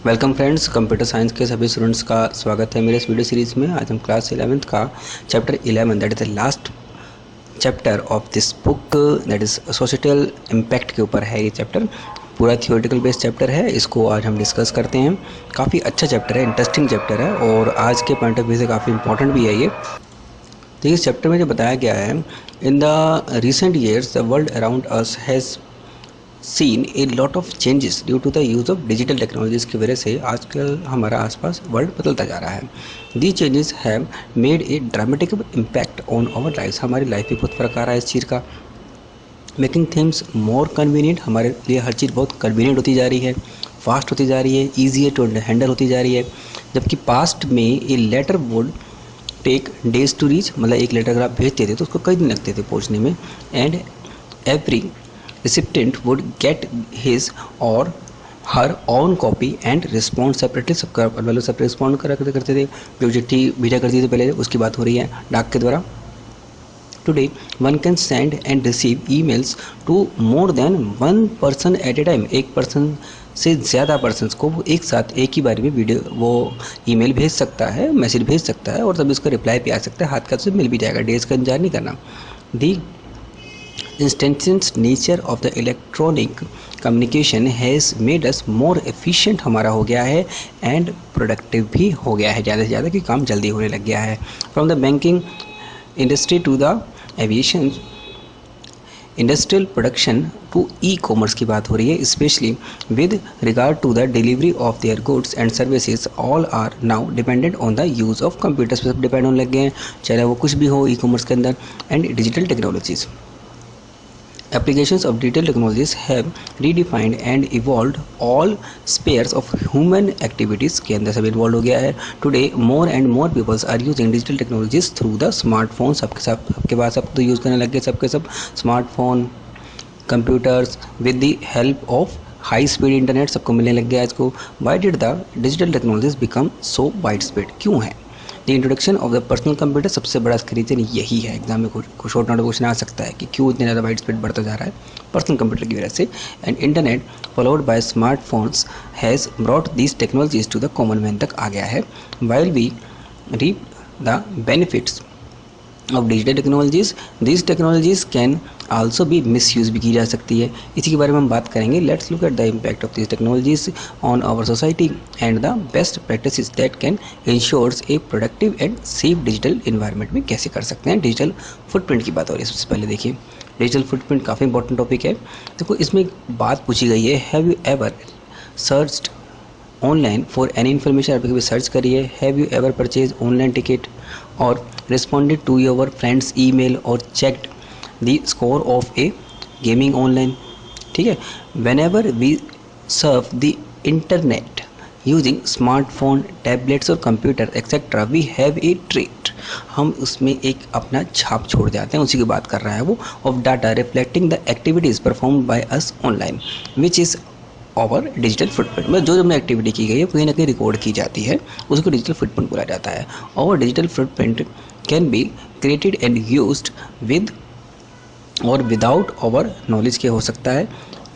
Welcome friends, computer science के सभी students का स्वागत है मेरे इस वीडियो सीरीज़ में। आज हम क्लास 11th का chapter 11 that is the last chapter of this book that is societal impact के ऊपर है। ये चैप्टर पूरा थियोरेटिकल बेस्ड चैप्टर है। इसको आज हम डिस्कस करते हैं। काफ़ी अच्छा चैप्टर है, इंटरेस्टिंग चैप्टर है और आज के पॉइंट ऑफ व्यू से काफ़ी इंपॉर्टेंट भी है ये। तो इस चैप्टर में जो बताया गया है, in the recent years the world around us has seen a lot of changes due to the use of digital technologies की वजह से आजकल हमारा आसपास वर्ल्ड बदलता जा रहा है। The changes have made a dramatic impact on our life. हमारी लाइफ में बहुत फ़र्क आ रहा है इस चीज़ का। मेकिंग थिंग्स मोर कन्वीनियंट, हमारे लिए हर चीज़ बहुत कन्वीनियंट होती जा रही है, फास्ट होती जा रही है, ईजियर टू हैंडल होती जा रही है। जबकि पास्ट में a letter would take days to reach, मतलब एक लेटर अगर आप भेजते थे तो उसको कई दिन लगते थे पहुँचने में। And every recipient would get his or her own copy and respond separately। सबका अलग सब रिस्पॉन्ड करते थे। जो चिट्ठी भेजा करती थी पहले, उसकी बात हो रही है डाक के द्वारा। Today one can send and receive emails to more than one person at a time. एक पर्सन से ज़्यादा पर्सनस को वो एक साथ एक ही बार में वो ईमेल भेज सकता है, मैसेज भेज सकता है और तभी उसका रिप्लाई भी आ सकता है, हाथ का से मिल भी जाएगा। डेज का इंतजार नहीं करना। The instantaneous nature of the electronic communication has made us more efficient हमारा हो गया है एंड प्रोडक्टिव भी हो गया है ज़्यादा से ज़्यादा, कि काम जल्दी होने लग गया है। From the banking industry to the aviation industrial production to e commerce की बात हो रही है, specially with regard to the delivery of their goods and services, all are now dependent on the use of computers पे सब depend होने लग गए हैं, चाहे वो कुछ भी हो ई कॉमर्स के अंदर। And digital technologies applications of digital technologies have redefined and evolved all spheres of human activities के अंदर सब इन्वॉल्व हो गया है। Today more and more people are using digital technologies through the smartphones। सबके पास सब तो यूज़ करने लग गए, सबके सब smartphone, computers with the help of high speed internet सबको मिलने लग गया इसको। Why did the digital technologies become so wide spread, क्यों है? The introduction of the personal computer, सबसे बड़ा इसका रीज़न यही है। एग्जाम में कुछ शॉर्ट नोट क्वेश्चन आ सकता है कि क्यों इतने ज़्यादा वाइड स्प्रेड बढ़ता जा रहा है पर्सनल कंप्यूटर की वजह से। And internet followed by smartphones has brought these technologies to the common man तक आ गया है। While we reap the benefits of digital technologies, this technologies can also भी मिसयूज़ भी की जा सकती है। इसी के बारे में हम बात करेंगे। Let's look at the impact of this technologies on our society and the best practices that can ensures a productive and safe digital environment में कैसे कर सकते हैं। डिजिटल फुटप्रिंट की बात हो रही है। सबसे पहले देखिए, डिजिटल फुटप्रिंट काफ़ी इंपॉर्टेंट टॉपिक है। देखो, इसमें एक बात पूछी गई है, have you ever searched online for any information. आप कभी सर्च करिए, have you ever purchase online ticket और responded to your friends email और checked the score of a gaming online. ठीक है, whenever we surf the internet using smartphone, tablets और computer etcetera, we have a trait. हम उसमें एक अपना छाप छोड़ जाते हैं, उसी की बात कर रहा है वो। Of data reflecting the activities perform by us online which is और डिजिटल फुटप्रिंट, मतलब जो हमने एक्टिविटी की गई है कहीं ना कहीं रिकॉर्ड की जाती है, उसको डिजिटल फुटप्रिंट बोला जाता है। और digital footprint can be created and used with or without our knowledge के हो सकता है।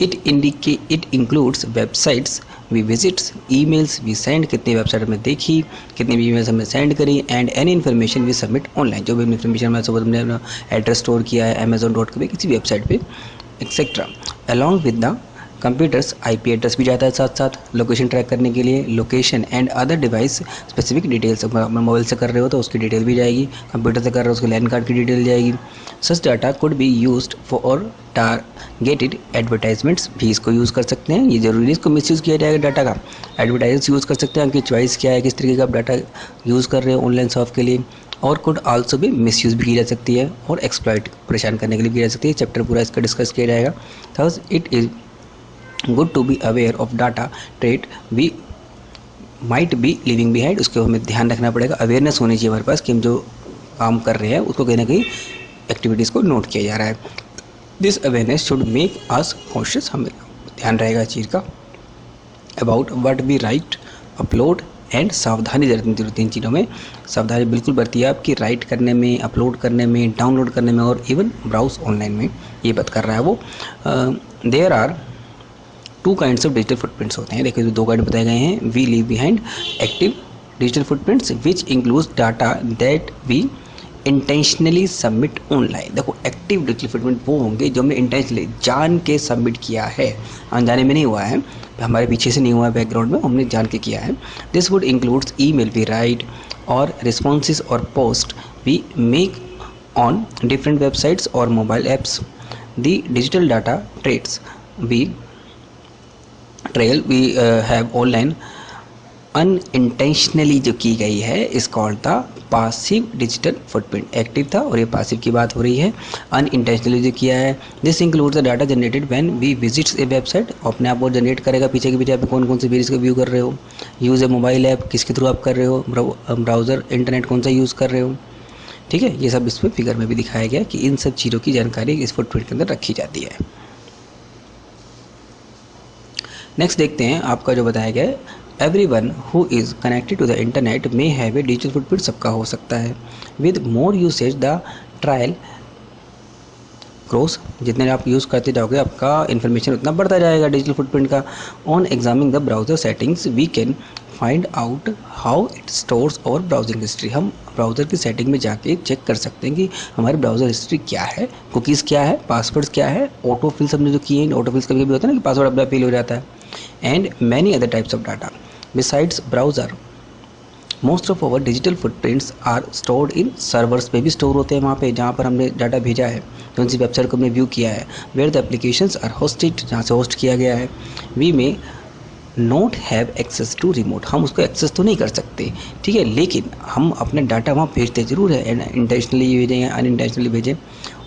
It includes websites we visits, emails we send, कितनी वेबसाइट हमने देखी, कितनी भी ईमेल्स हमने सेंड करी, and any information we submit online, जो भी इन्फॉर्मेशन हमारे सब हमने अपना एड्रेस स्टोर किया है amazon.com किसी वेबसाइट पे etcetera. Along with the computers IP address भी जाता है साथ साथ लोकेशन ट्रैक करने के लिए, location and other device specific details. अपना मोबाइल से कर रहे हो तो उसकी डिटेल भी जाएगी, कंप्यूटर से कर रहे हो उसके लैंड कार्ड की डिटेल जाएगी। Such data could be used for targeted advertisements, भी इसको यूज़ कर सकते हैं। ये ज़रूरी है इसको मिसयूज़ किया जाएगा डाटा का। एडवर्टाइज यूज़ कर सकते हैं, आपकी चॉइस क्या है, किस तरीके का आप डाटा यूज़ कर रहे हो ऑनलाइन शॉप के लिए। और कुड आल्सो भी मिसयूज़ भी की जा सकती है और एक्सप्लॉइट परेशान करने के लिए भी की जा सकती है। चैप्टर पूरा इसका डिस्कस किया जाएगा। Thus it is good to be aware of data trail we might be leaving behind, उसको हमें ध्यान रखना पड़ेगा, अवेयरनेस होनी चाहिए हमारे पास कि हम जो काम कर रहे हैं उसको कहीं ना कहीं एक्टिविटीज़ को नोट किया जा रहा है। This awareness should make us conscious, हमें ध्यान रहेगा इस चीज़ का। About what we write, upload and सावधानी जरूरत है। तीन चीज़ों में सावधानी बिल्कुल बरतिए आपकी, राइट करने में, अपलोड करने में, डाउनलोड करने में और इवन ब्राउज ऑनलाइन में, ये बात कर रहा है वो। There are two kinds of digital footprints होते हैं। देखिए, दो काइंड बताए गए हैं। We leave behind active digital footprints which includes data that we intentionally submit online. देखो, एक्टिव डिजिटल फुटप्रिंट वो होंगे जो हमने इंटेंशनली जान के सबमिट किया है, अनजाने में नहीं हुआ है, हमारे पीछे से नहीं हुआ है, बैकग्राउंड में हमने जान के किया है। This would includes email we write और रिस्पॉन्सेज और post we make on different websites और mobile apps. The digital data trail we have online unintentionally जो की गई है is called the passive digital footprint. Active था और ये पासिव की बात हो रही है। अनइंटेंशनली जो किया है, this includes the data generated when we visits a website. अपने आप वो जनरेट करेगा पीछे के पीछे आप कौन कौन से पेज का व्यू कर रहे हो, यूज़ ए मोबाइल ऐप किसके थ्रू आप कर रहे हो, ब्राउज़र इंटरनेट कौन सा यूज़ कर रहे हो। ठीक है, ये सब इसमें फिगर में भी दिखाया गया कि इन सब चीज़ों की जानकारी इस फुटप्रिंट के अंदर रखी जाती है। नेक्स्ट देखते हैं आपका जो बताया गया है, everyone who is connected to the internet may have a digital footprint. सबका हो सकता है। With more usage the trail grows. जितने आप यूज़ करते जाओगे आपका इन्फॉर्मेशन उतना बढ़ता जाएगा डिजिटल फुटप्रिंट का। On examining the browser settings we can find out how it stores our browsing history. हम ब्राउज़र की सेटिंग में जाके चेक कर सकते हैं कि हमारी ब्राउज़र हिस्ट्री क्या है, कुकीज़ क्या है, पासवर्ड्स क्या है, ऑटो फिल्स हमने जो किए हैं, ऑटो फिल्स कभी कभी होता है ना कि पासवर्ड अपना फिल हो जाता है, and many other types of data besides browser. Most of our digital footprints are stored in servers पे भी स्टोर होते हैं वहाँ पे जहाँ पर हमने डाटा भेजा है, कौन सी वेबसाइट को हमने व्यू किया है, where the applications are hosted, जहाँ से होस्ट किया गया है। We may not have access to remote. हम उसको एक्सेस तो नहीं कर सकते, ठीक है, लेकिन हम अपने डाटा वहाँ भेजते ज़रूर है, इंटेंशनली भेजें या अनइंटेंशनली भेजें।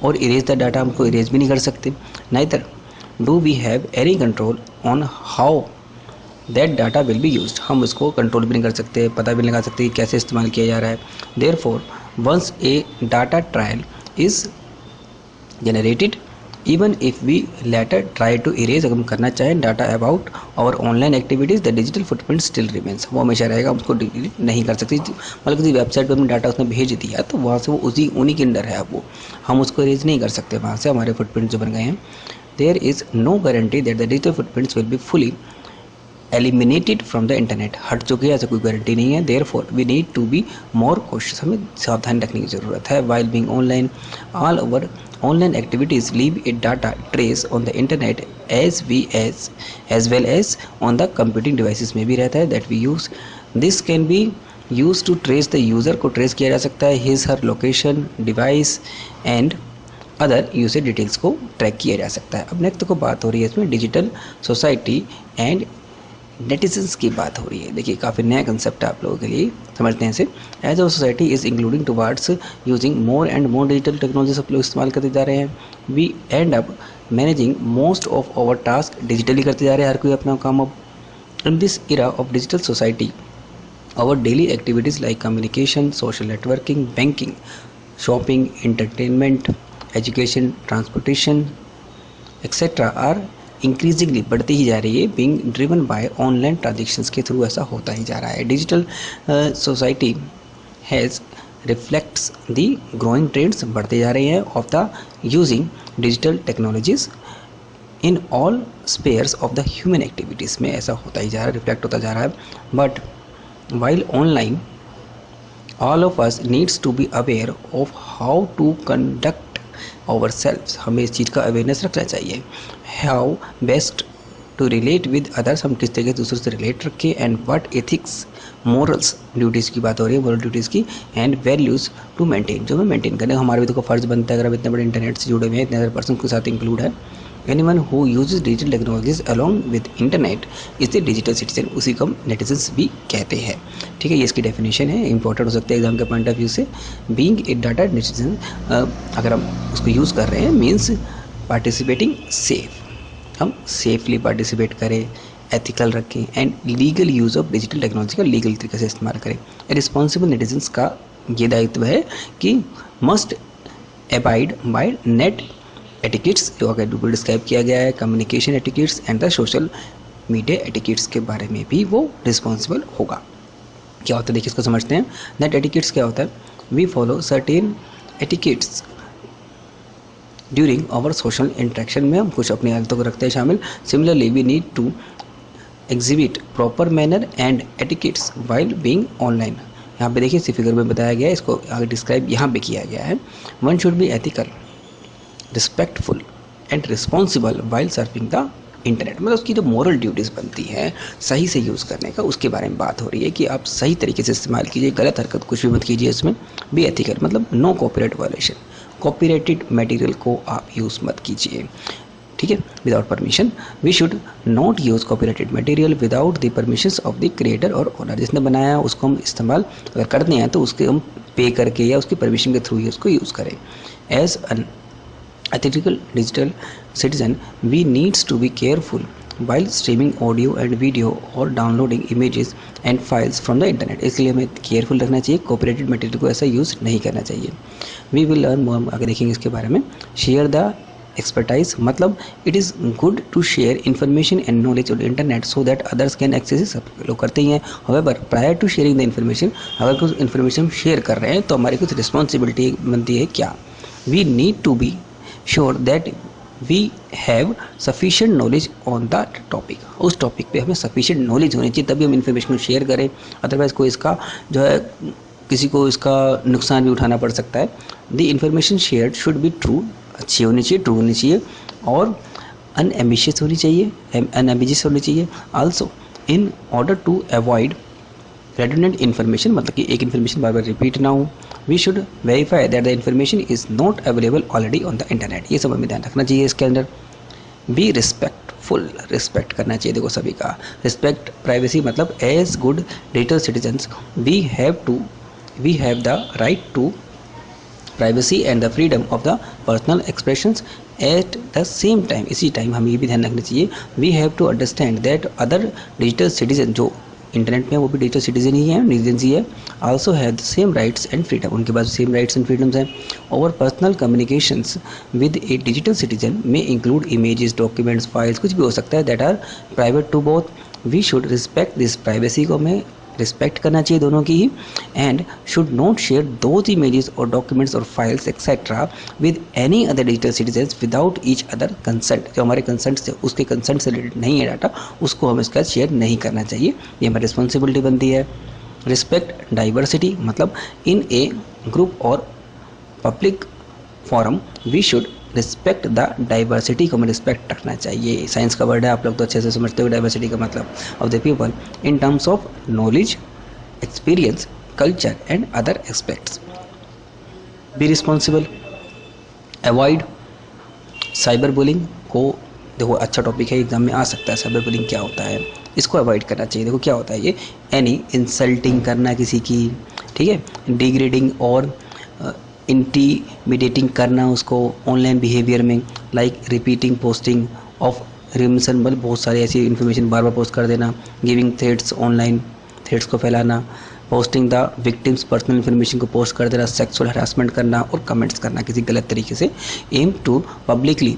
और इरेज द डाटा हमको इरेज भी नहीं कर सकते। Neither do we have any control on how that data will be used. हम उसको कंट्रोल भी नहीं कर सकते, पता भी नहीं लगा सकते कि कैसे इस्तेमाल किया जा रहा है। Therefore once a data trail is generated even if we later try to erase, अगर हम करना चाहें data about our online activities, the digital footprint still remains. वो हमेशा रहेगा, हम उसको डिलीट नहीं कर सकते। मतलब किसी वेबसाइट पर हमने डाटा उसने भेज दिया तो वहाँ से वो उन्हीं के अंडर है, अब वो हम उसको इरेज नहीं कर सकते वहाँ से, हमारे फुटप्रिंट जो बन गए हैं। There is no guarantee that the digital footprints will be fully eliminated from the internet. हट चुके हैं ऐसा कोई गारंटी नहीं है। Therefore we need to be more cautious, हमें सावधान रखने की ज़रूरत है। While being online, all over online activities leave a data trace on the internet as well as on the computing devices में भी रहता है that we use. This can be use to trace the user, को trace किया जा सकता है, his her location, device and other usage details को ट्रैक किया जा सकता है। अब नेक्स्ट को बात हो रही है इसमें डिजिटल सोसाइटी एंड नेटिजन्स की बात हो रही है। देखिए, काफ़ी नया कंसेप्ट है आप लोगों के लिए, समझते हैं इसे। As a society is including towards using more and more digital technology, सब लोग इस्तेमाल करते जा रहे हैं। We end up managing most of our task, digitally करते जा रहे हैं हर कोई अपना काम अब। In this era of digital society our daily activities like communication, social networking, banking, shopping, entertainment, education, transportation etcetera are increasingly बढ़ती ही जा रही है, being driven by online transactions के थ्रू ऐसा होता ही जा रहा है। Digital society has reflects the growing trends, बढ़ते जा रहे हैं, of the using digital technologies in all spheres of the human activities में ऐसा होता ही जा रहा है, रिफ्लेक्ट होता जा रहा है। But while online all of us needs to be aware of how to conduct ourselves, हमें इस चीज़ का अवेयरनेस रखना चाहिए। How best to relate with others, हम किस तरीके से दूसरों से रिलेट रखें, and what ethics, morals, duties की बात हो रही है, मोरल ड्यूटीज़ की, एंड वैल्यूज़ टू मेंटेन, जो हमें मेंटेन करने हमारे भी तो फ़र्ज़ बनता है। अगर हम इतने बड़े इंटरनेट से जुड़े हुए हैं, इतने सारे पर्सन के साथ इंक्लूड है। Anyone who uses digital technologies along with internet is the digital citizen, उसी को हम नेटिजन्स भी कहते हैं। ठीक है, ये इसकी डेफिनेशन है, इंपॉर्टेंट हो सकता है एग्जाम के पॉइंट ऑफ व्यू से। बीइंग ए डाटा नेटिजन, अगर हम उसको यूज़ कर रहे हैं, मीन्स पार्टिसिपेटिंग सेफ, हम सेफली पार्टिसिपेट करें, एथिकल रखें, and legal use of digital technology का लीगल तरीके से इस्तेमाल करें। रिस्पॉन्सिबल नेटिजन्स का ये दायित्व है कि must abide by net etiquettes, जो अगर डिस्क्राइब किया गया है, communication etiquettes and the social media etiquettes के बारे में भी वो रिस्पॉन्सिबल होगा। क्या होता है देखिए, इसको समझते हैं। नेट एटिकेट्स क्या होता है? We follow certain etiquettes during our social interaction में हम कुछ अपनी हालतों को रखते हैं शामिल। Similarly we need to exhibit proper manner and etiquettes while being online. यहाँ पे देखिए इसी फिगर में बताया गया है, इसको आगे डिस्क्राइब यहाँ पे किया गया है। One should be ethical, respectful and responsible while surfing the internet. मतलब उसकी जो मॉरल ड्यूटीज़ बनती हैं सही से यूज़ करने का, उसके बारे में बात हो रही है कि आप सही तरीके से इस्तेमाल कीजिए, गलत हरकत कुछ भी मत कीजिए इसमें। बी एथिकल मतलब no copyright violation, copyrighted material को आप यूज़ मत कीजिए, ठीक है, without permission. We should not use copyrighted material without the permissions of the creator or owner. जिसने बनाया उसको हम इस्तेमाल अगर करते हैं तो उसके हम पे करके या उसकी परमिशन के थ्रू ही उसको यूज़ करें। As an ethical digital citizen, we needs to be careful while streaming audio and video or downloading images and files from the internet। इसलिए हमें केयरफुल रखना चाहिए, कॉपीराइटेड मटेरियल को ऐसा यूज़ नहीं करना चाहिए। वी विल लर्न मोर, आगे देखेंगे इसके बारे में। शेयर द एक्सपर्टाइज मतलब it is good to share information and knowledge on internet so that others can access. सब लोग करते ही हैं। However prior to sharing the information, अगर कुछ इन्फॉर्मेशन शेयर कर रहे हैं तो हमारी कुछ रिस्पॉन्सिबिलिटी बनती है। क्या? We need to be sure that we have sufficient knowledge on the topic. उस टॉपिक पे हमें सफिशिएंट नॉलेज होनी चाहिए तभी हम इन्फॉर्मेशन को शेयर करें, अदरवाइज कोई इसका जो है किसी को इसका नुकसान भी उठाना पड़ सकता है। The information shared should be true, अच्छी होनी चाहिए, ट्रू होनी चाहिए और अनएम्बिशियस होनी चाहिए, अनएम्बिशियस होनी चाहिए। Also in order to avoid redundant information मतलब कि एक इन्फॉर्मेशन बार बार रिपीट ना हो। We should verify that the information is not available already on the internet. ये सब हमें ध्यान रखना चाहिए इसके अंदर। बी रिस्पेक्टफुल, रिस्पेक्ट करना चाहिए देखो सभी का। रिस्पेक्ट प्राइवेसी मतलब as good digital citizens we have the right to privacy and the freedom of the personal expressions. At the same time, इसी टाइम हमें ये भी ध्यान रखना चाहिए, we have to understand that other digital citizen जो internet में वो भी डिजिटल सिटीजन ही है, सिटीजन ही है, also have the same rights and freedom, उनके पास सेम राइट्स एंड फ्रीडम्स हैं। Over personal communications with a digital citizen में इंक्लूड इमेजेस, डॉक्यूमेंट्स, फाइल्स, कुछ भी हो सकता है that are private to both. We should respect this privacy को हमें रिस्पेक्ट करना चाहिए दोनों की ही। And should not share those images और डॉक्यूमेंट्स और files etcetera with any other digital citizens without each other consent. जो हमारे कंसेंट से, उसके कंसेंट से रिलेटेड नहीं है डाटा, उसको हम इसका शेयर नहीं करना चाहिए, ये हमारी रिस्पॉन्सिबिलिटी बनती है। रिस्पेक्ट डाइवर्सिटी मतलब in a group or public forum we should respect the diversity को हमें रिस्पेक्ट रखना चाहिए। साइंस का वर्ड है, आप लोग तो अच्छे से समझते हो डाइवर्सिटी का मतलब of the people in terms of knowledge, experience, culture and other aspects. Be responsible, avoid cyber bullying को, देखो अच्छा टॉपिक है, एग्जाम में आ सकता है साइबर बुलिंग क्या होता है, इसको अवॉइड करना चाहिए। देखो क्या होता है ये, एनी इंसल्टिंग करना किसी की, ठीक है, डिग्रेडिंग और इंटीमिडेटिंग करना उसको ऑनलाइन बिहेवियर में, लाइक रिपीटिंग पोस्टिंग ऑफ रिमसन मतलब बहुत सारी ऐसी इन्फॉर्मेशन बार बार पोस्ट कर देना, गिविंग थ्रेट्स, ऑनलाइन थ्रेट्स को फैलाना, posting the victims personal information को पोस्ट कर देना, सेक्सुअल हरासमेंट करना और कमेंट्स करना किसी गलत तरीके से, aim to publicly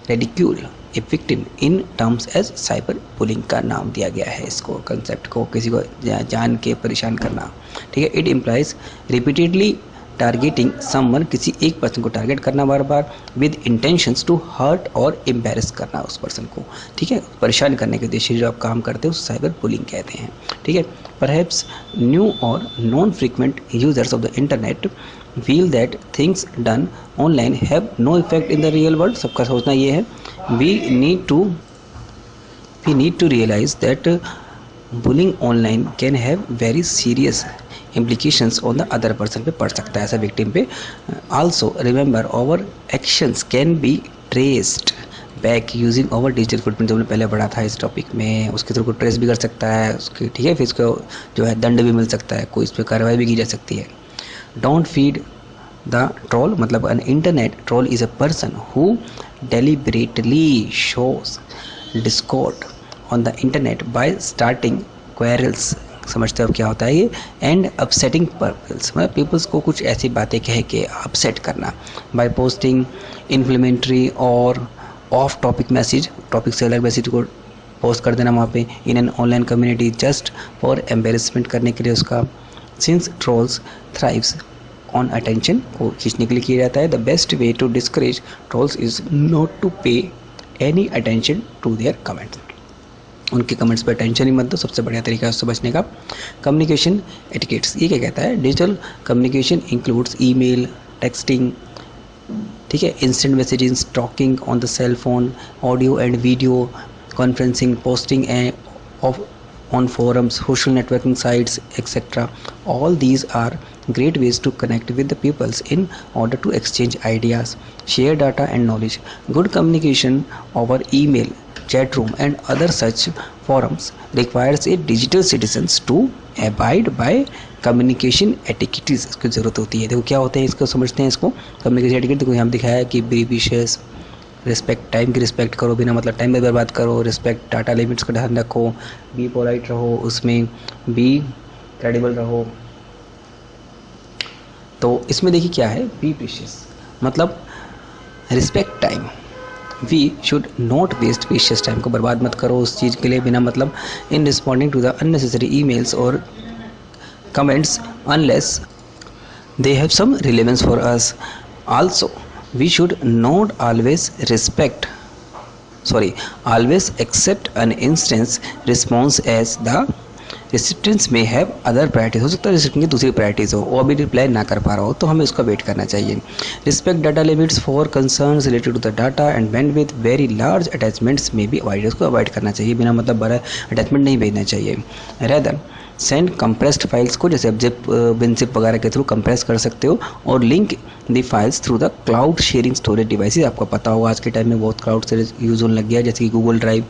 ridicule a victim in terms as cyber bullying का नाम दिया गया है इसको, कंसेप्ट को, किसी को जान के परेशान करना, ठीक है। It implies repeatedly targeting someone, किसी एक पर्सन को टारगेट करना बार बार विद इंटेंशंस टू हर्ट और एम्बेरस करना उस पर्सन को, ठीक है, परेशान करने के उद्देश्य जो आप काम करते हो साइबर बुलिंग कहते हैं, ठीक है। Perhaps new or non frequent users of the internet feel that things done online have no effect in the real world. सबका सोचना ये है, we need to realise that bullying online can have very serious implications on the other person पे पड़ सकता है, ऐसा victim पे। Also remember our actions can be traced back using our digital footprint, जो हमने पहले पढ़ा था इस टॉपिक में, उसके थ्रू को ट्रेस भी कर सकता है उसके, ठीक है, फिर इसको जो है दंड भी मिल सकता है, कोई इस पर कार्रवाई भी की जा सकती है। डोंट फीड द ट्रोल मतलब an internet troll is a person who deliberately shows discord on the internet by starting quarrels, समझते हो क्या होता है ये, एंड अपसेटिंग पीपल्स मतलब पीपल्स को कुछ ऐसी बातें कह के अपसेट करना, by posting inflammatory or off topic message, topic से अलग मैसेज को पोस्ट कर देना वहाँ पे in an online community just for embarrassment करने के लिए उसका। Since trolls thrives on attention को खींचने के लिए किया जाता है। The best way to discourage trolls is not to pay any attention to their comments. उनके कमेंट्स पर अटेंशन ही मत दो, सबसे बढ़िया तरीका है उससे बचने का। कम्युनिकेशन एटिकेट्स, ये क्या कहता है? Digital communication includes email, texting, ठीक है, instant messaging, talking on the cell phone, audio and video conferencing, posting of on forums, social networking sites, etc. All these are great ways to connect with the peoples in order to exchange ideas, share data and knowledge. Good communication over email, chat room and other such forums requires a digital citizens to abide by communication etiquette. इसकी ज़रूरत होती है। देखो क्या होते हैं, इसको समझते हैं। इसको communication etiquette देखो यहाँ दिखाया है कि be vicious, रिस्पेक्ट, टाइम की रिस्पेक्ट करो, बिना मतलब टाइम में बर्बाद करो, रिस्पेक्ट डाटा लिमिट्स का ध्यान रखो, बी पोलाइट रहो, उसमें बी क्रेडिबल रहो। तो इसमें देखिए क्या है, बी प्रीशियस मतलब respect time. We should not waste precious time, को बर्बाद मत करो उस चीज़ के लिए बिना मतलब, in responding to the unnecessary emails और comments unless they have some relevance for us. Also, we should not always accept an instant response as the recipients may have other priorities. हो सकता है रेसिपिएंट की दूसरी priorities हो, वो अभी reply ना कर पा रहा हो, तो हमें उसका वेट करना चाहिए। Respect data limits for concerns related to the data and bandwidth, very large attachments में भी अवॉइड, उसको अवॉइड करना चाहिए, बिना मतलब बड़ा अटैचमेंट नहीं भेजना चाहिए। रेदर सेंड कंप्रेस्ड फाइल्स को, जैसे अब जिप विनजिप वगैरह के थ्रू कंप्रेस कर सकते हो, और link the files through the cloud sharing storage devices. आपको पता होगा आज के टाइम में बहुत क्लाउड स्टोरेज यूज़ होने लग गया है, जैसे कि गूगल ड्राइव,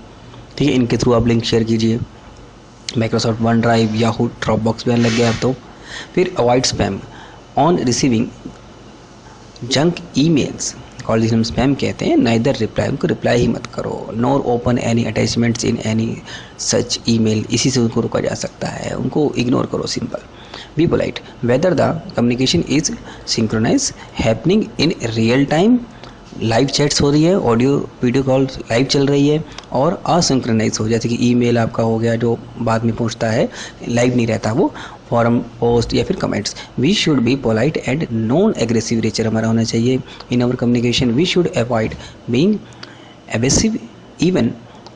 ठीक है, इनके थ्रू आप लिंक शेयर कीजिए। Microsoft one drive, Yahoo, drop box भी आने लग गया अब तो। फिर avoid spam on receiving junk emails, call जिसे हम स्पैम कहते हैं, नाइदर रिप्लाई, उनको रिप्लाई ही मत करो, nor open any attachments in any such email, इसी से उनको रोका जा सकता है, उनको इग्नोर करो, simple. Be polite whether the communication is synchronize happening in real time, live chats हो रही है, ऑडियो वीडियो कॉल लाइव चल रही है, और असिंक्रोनाइज हो, जैसे कि ईमेल आपका हो गया जो बाद में पहुंचता है, लाइव नहीं रहता वो, फॉरम पोस्ट या फिर comments. We should be polite and non aggressive nature हमारा होना चाहिए in our communication. We should avoid being aggressive even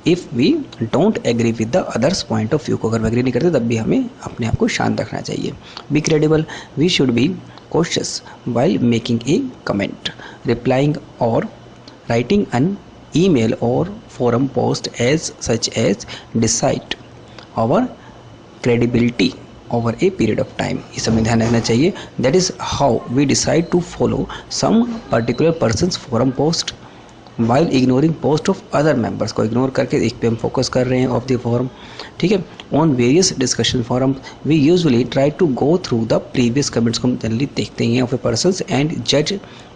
if we don't agree with the others point of view, को अगर एग्री नहीं करते तब भी हमें अपने आप को शांत रखना चाहिए। Be credible, we should be cautious while making a comment, replying or writing an email or forum post as such as decide our credibility over a period of time. इस समय ध्यान रखना चाहिए। That is how we decide to follow some particular person's forum post while ignoring post of other members, को ignore करके एक पे हम फोकस कर रहे हैं ऑफ द फोरम, ठीक है। On various discussion forum we usually try to go through the previous comments को हम जनरली देखते हैं ऑफ ए पर्सन्स एंड जज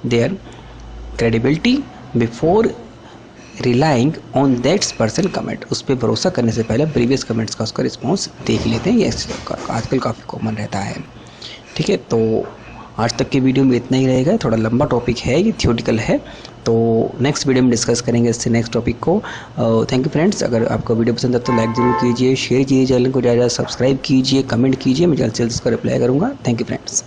their credibility before relying on that's person comment. उस पर भरोसा करने से पहले प्रीवियस कमेंट्स का उसका रिस्पॉन्स देख लेते हैं, ये आजकल काफ़ी कॉमन रहता है, ठीक है। तो आज तक के वीडियो में इतना ही रहेगा, थोड़ा लंबा टॉपिक है, ये थियोटिकल है, तो नेक्स्ट वीडियो में डिस्कस करेंगे इससे नेक्स्ट टॉपिक को। थैंक यू फ्रेंड्स, अगर आपको वीडियो पसंद है तो लाइक ज़रूर कीजिए, शेयर कीजिए, चैनल को ज़्यादा सब्सक्राइब कीजिए, कमेंट कीजिए, मैं जल्द से जल्द इसका रिप्लाई करूँगा। Thank you friends.